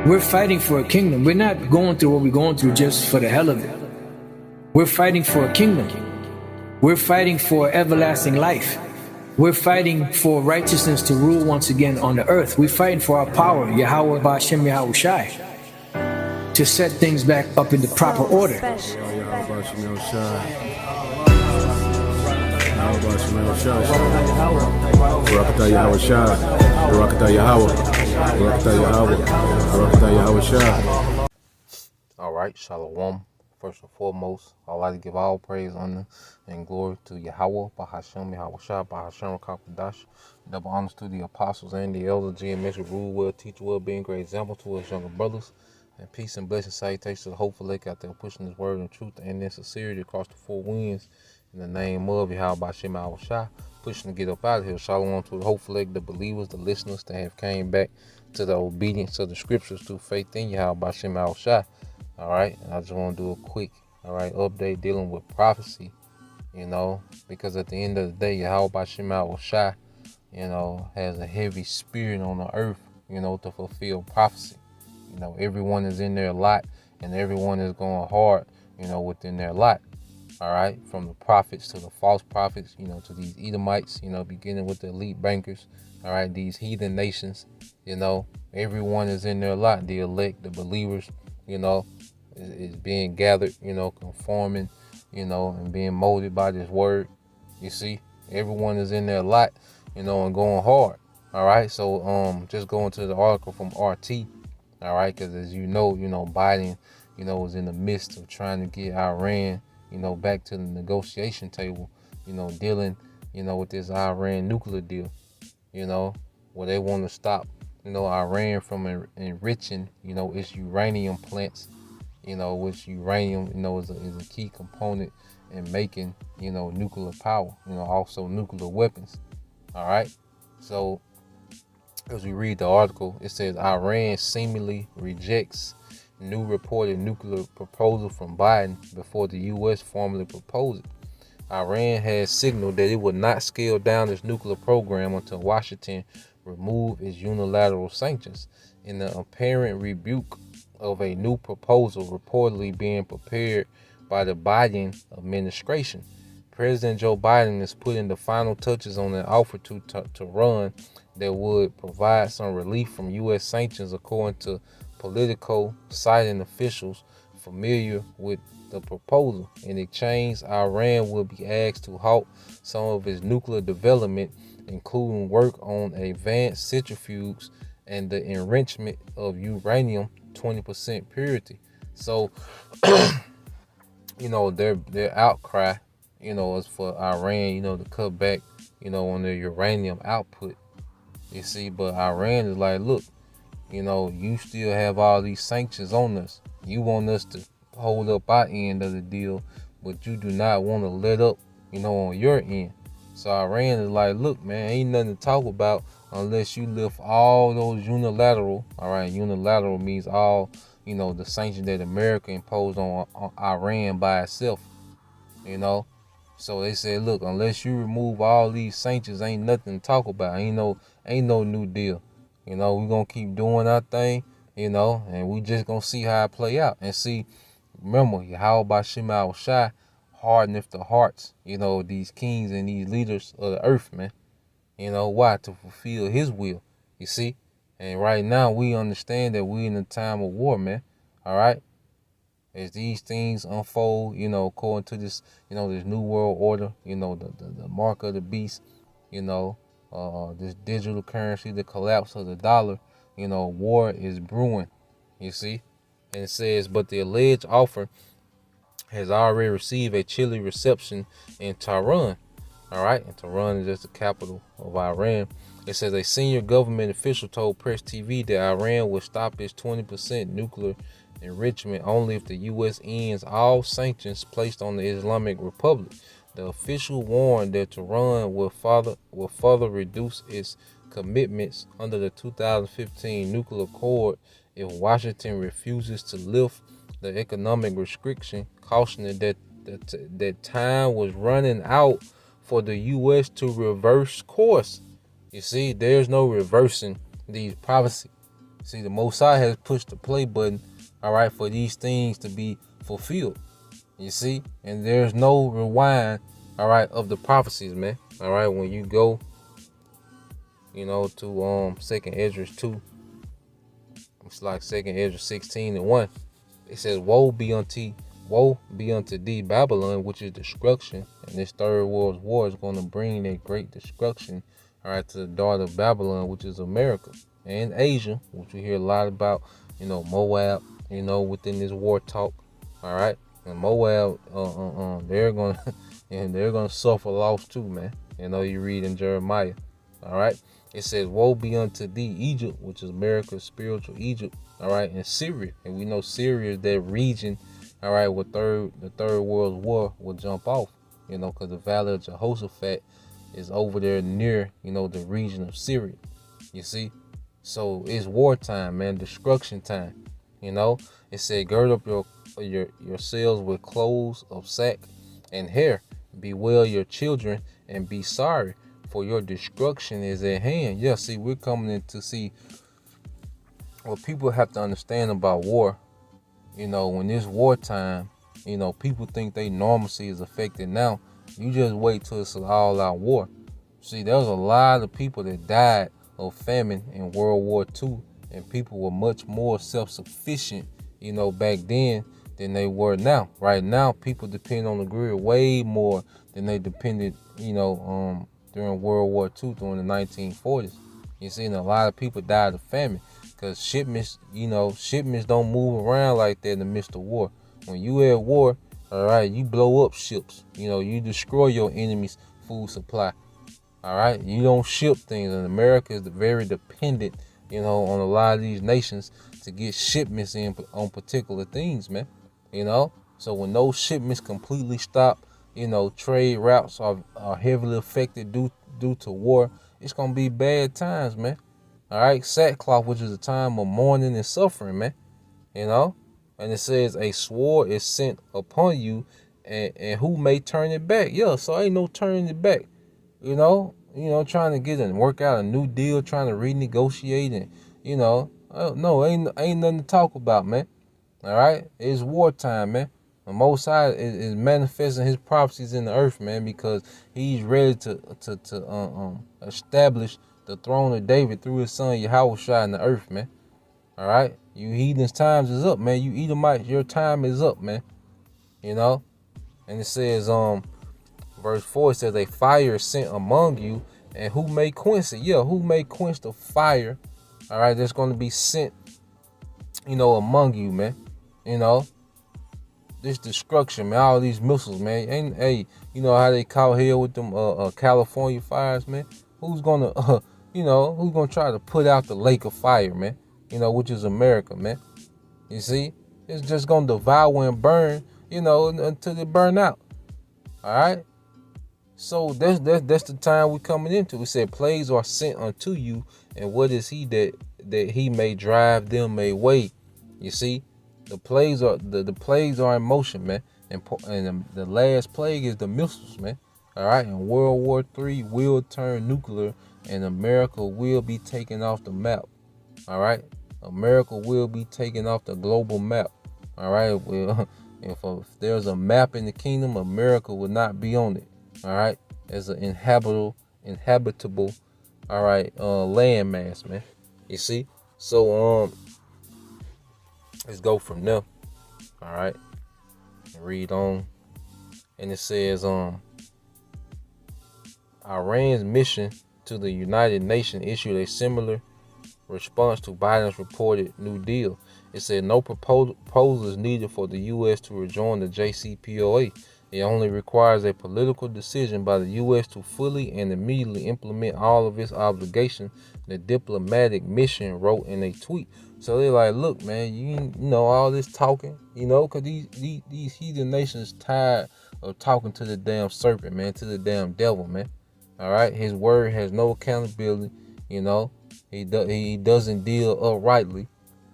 We're fighting for a kingdom. We're not going through what we're going through just for the hell of it. We're fighting for a kingdom. We're fighting for everlasting life. We're fighting for righteousness to rule once again on the earth. We're fighting for our power, Yahweh Ba'Shem Yahweh Shai, to set things back up in the proper order. All right, Shalom. First and foremost, I'd like to give all praise, honor, and glory to Yahweh, Bahashem, Yahweh Shah, Bahashem, Rakakadash. Double honors to the apostles and the elders, GMS, rule well, teach well, being great example to us younger brothers. And peace and blessing salutations to the hopeful lake out there pushing this word and truth and in sincerity across the four winds. In the name of Yahweh, Bahashem, Yahweh Shah, pushing to get up out of here. Shalom to the hopeful lake, the believers, the listeners that have came back to the obedience of the scriptures through faith in Yahweh, Bahashem, Yahweh Shah. All right, and I just want to do a quick, update dealing with prophecy, because at the end of the day, Yahweh Ba'Shem Yahweh Shai, has a heavy spirit on the earth, to fulfill prophecy. Everyone is in their lot, and everyone is going hard, within their lot. All right, from the prophets to the false prophets, to these Edomites, beginning with the elite bankers. All right, these heathen nations, everyone is in their lot. The elect, the believers, is being gathered, conforming, and being molded by this word. You see, everyone is in their lot, and going hard. All right, so just going to the article from RT. All right, because as Biden, was in the midst of trying to get Iran, back to the negotiation table, dealing, with this Iran nuclear deal, where they want to stop, Iran from enriching, its uranium plants, which uranium, is a key component in making, nuclear power, also nuclear weapons. All right. So as we read the article, it says Iran seemingly rejects new reported nuclear proposal from Biden before the U.S. formally proposed it. Iran has signaled that it would not scale down its nuclear program until Washington remove its unilateral sanctions, in the apparent rebuke of a new proposal reportedly being prepared by the Biden administration. President Joe Biden is putting the final touches on an offer to Tehran that would provide some relief from U.S. sanctions, according to Politico, citing officials familiar with the proposal. In exchange, Iran will be asked to halt some of its nuclear development, including work on advanced centrifuges and the enrichment of uranium 20% purity. So, their outcry, is for Iran, to cut back, on their uranium output. You see, but Iran is like, look, you still have all these sanctions on us. You want us to hold up our end of the deal, but you do not want to let up, on your end. So Iran is like, look, man, ain't nothing to talk about unless you lift all those unilateral. All right, unilateral means all, the sanctions that America imposed on Iran by itself, So they said, look, unless you remove all these sanctions, ain't nothing to talk about. Ain't no new deal. We gonna keep doing our thing, and we just gonna see how it play out. And see, remember, Yahweh Ba'Shem Yahweh Shai hardeneth the hearts, these kings and these leaders of the earth, man. Why? To fulfill his will, you see? And right now, we understand that we in a time of war, man. All right? As these things unfold, according to this, this new world order, the mark of the beast, this digital currency, the collapse of the dollar, war is brewing, you see? And it says, but the alleged offer has already received a chilly reception in Tehran. All right, and Tehran is just the capital of Iran. It says a senior government official told Press TV that Iran will stop its 20% nuclear enrichment only if the U.S. ends all sanctions placed on the Islamic Republic. The official warned that Tehran will further reduce its commitments under the 2015 nuclear accord if Washington refuses to lift the economic restriction, cautioning that time was running out for the U.S. to reverse course. You see, there's no reversing these prophecies. See, the Most High has pushed the play button, all right, for these things to be fulfilled. You see? And there's no rewind, all right, of the prophecies, man. All right, when you go, to 2nd Esdras 2, it's like 2nd Esdras 16:1. It says, woe be unto thee, Babylon, which is destruction. And this third world war is going to bring that great destruction, all right, to the daughter of Babylon, which is America and Asia, which we hear a lot about, Moab, within this war talk, all right. And Moab, they're gonna suffer loss too, man. You read in Jeremiah, all right. It says, woe be unto thee, Egypt, which is America's spiritual Egypt, all right, and Syria. And we know Syria is that region, all right, where the third world war will jump off, because the valley of Jehoshaphat is over there near, the region of Syria. You see? So it's wartime, man, destruction time. It said, gird up yourselves with clothes of sack and hair. Bewail your children and be sorry, for your destruction is at hand. Yeah, see, we're coming in to see what people have to understand about war. When it's wartime, people think their normalcy is affected now. You just wait till it's an all-out war. See, there was a lot of people that died of famine in World War II, and people were much more self-sufficient, back then than they were now. Right now, people depend on the grid way more than they depended, during World War II, during the 1940s. You see, and a lot of people died of famine because shipments don't move around like that in the midst of war. When you at war, all right, you blow up ships. You destroy your enemy's food supply. All right, you don't ship things, and America is very dependent, on a lot of these nations to get shipments in on particular things, man. So when those shipments completely stop, trade routes are heavily affected due to war, it's gonna be bad times, man. All right, sackcloth, which is a time of mourning and suffering, man. And it says a sword is sent upon you, and who may turn it back? Yeah, so ain't no turning it back. Trying to get and work out a new deal, trying to renegotiate, and no, ain't nothing to talk about, man. All right, it's wartime, man. The Most High is manifesting His prophecies in the earth, man, because He's ready to establish the throne of David through His Son Yahushua in the earth, man. All right, you heathens' times is up, man. You Edomites, your time is up, man. And it says, verse 4, it says, a fire is sent among you, and who may quench it? Yeah, who may quench the fire? All right, that's going to be sent, among you, man. This destruction, man, all these missiles, man. And hey, you know how they caught hell with them California fires, man? Who's gonna who's gonna try to put out the lake of fire, man? Which is America, man. You see? It's just gonna devour and burn, until they burn out. All right? So that's the time we're coming into. It said, plagues are sent unto you, and what is he that he may drive them away? You see? The plagues are the plagues are in motion, man, and the last plague is the missiles, man. All right, and World War III will turn nuclear, and America will be taken off the map. All right, America will be taken off the global map. All right, well, if there's a map in the kingdom, America will not be on it. All right, as an inhabitable, all right, landmass, man. You see, so let's go from there. All right. Read on. And it says, Iran's mission to the United Nations issued a similar response to Biden's reported New Deal. It said no proposal is needed for the U.S. to rejoin the JCPOA. It only requires a political decision by the U.S. to fully and immediately implement all of its obligations, the diplomatic mission wrote in a tweet. So they're like, look, man, you know all this talking, because these heathen nations tired of talking to the damn serpent, man, to the damn devil, man. All right, his word has no accountability, he doesn't deal uprightly,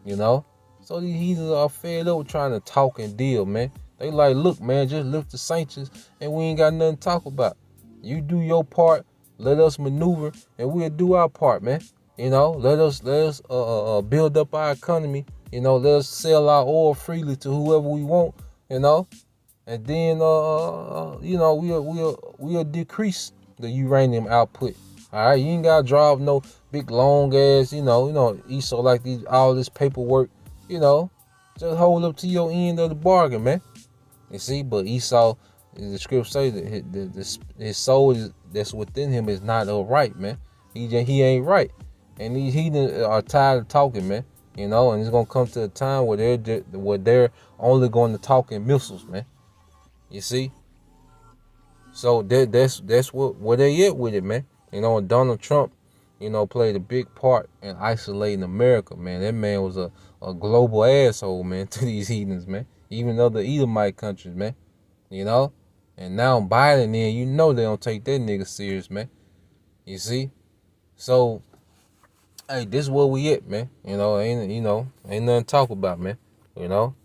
So these heathens are fed up trying to talk and deal, man. They like, look, man, just lift the sanctions and we ain't got nothing to talk about. You do your part, let us maneuver, and we'll do our part, man. You know, let us build up our economy. You know, let us sell our oil freely to whoever we want. You know, and then you know, we'll decrease the uranium output. All right, you ain't gotta drive no big long ass. Esau like all this paperwork. You know, just hold up to your end of the bargain, man. You see, but Esau, the scripture say that his soul that's within him is not upright, man. He ain't right, and these heathens are tired of talking, man. You know, and it's gonna come to a time where they're only going to talk in missiles, man. You see, so that's where they at with it, man. You know, and Donald Trump, played a big part in isolating America, man. That man was a global asshole, man, to these heathens, man. Even other Edomite countries, man. You know? And now Biden they don't take that nigga serious, man. You see? So, hey, this is where we at, man. Ain't nothing to talk about, man. You know?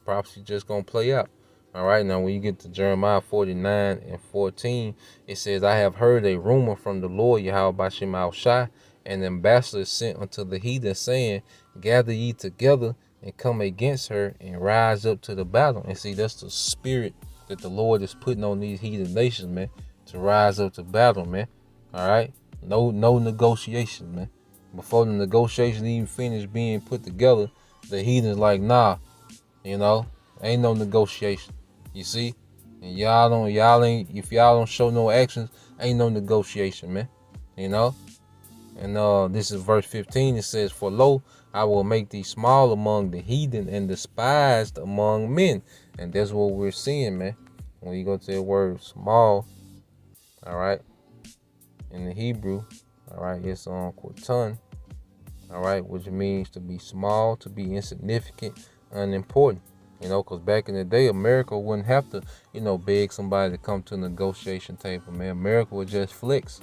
Prophecy just gonna play out. All right, now when you get to Jeremiah 49:14, it says, I have heard a rumor from the Lord Yahweh Bashim Shai, and ambassadors sent unto the heathen, saying, gather ye together and come against her and rise up to the battle. And see, that's the spirit that the Lord is putting on these heathen nations, man, to rise up to battle, man. All right, no negotiations, man. Before the negotiations even finish being put together, the heathens like, nah, ain't no negotiation. You see? And if y'all don't show no actions, ain't no negotiation, man. You know? And this is verse 15. It says, for lo, I will make thee small among the heathen and despised among men. And that's what we're seeing, man. When you go to the word small, all right, in the Hebrew, all right, it's on quatan, all right, which means to be small, to be insignificant, unimportant. Because back in the day, America wouldn't have to, beg somebody to come to a negotiation table, man. America would just flex.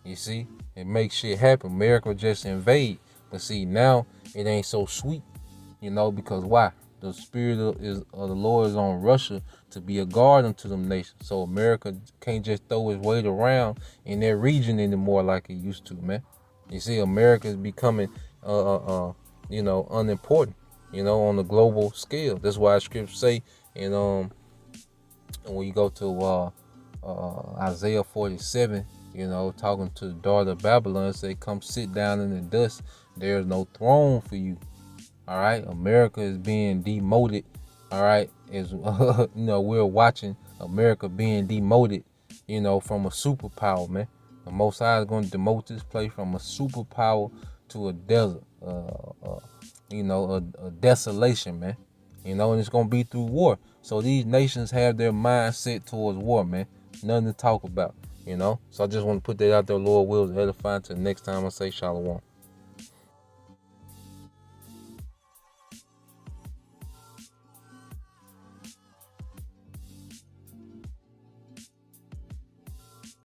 You see? It makes shit happen. America would just invade. But see, now it ain't so sweet, because why? The spirit of the Lord is on Russia to be a guard unto them nations. So America can't just throw its weight around in their region anymore like it used to, man. You see, America is becoming, unimportant. On the global scale. That's why scriptures say, and when you go to Isaiah 47, talking to the daughter of Babylon, say, come sit down in the dust. There is no throne for you. All right, America is being demoted. All right, we're watching America being demoted. From a superpower, man. The Most High is going to demote this place from a superpower to a desert. A desolation, man. And it's gonna be through war. So these nations have their mind set towards war, man. Nothing to talk about, So I just want to put that out there. Lord wills, edifying. Till next time I say shalom.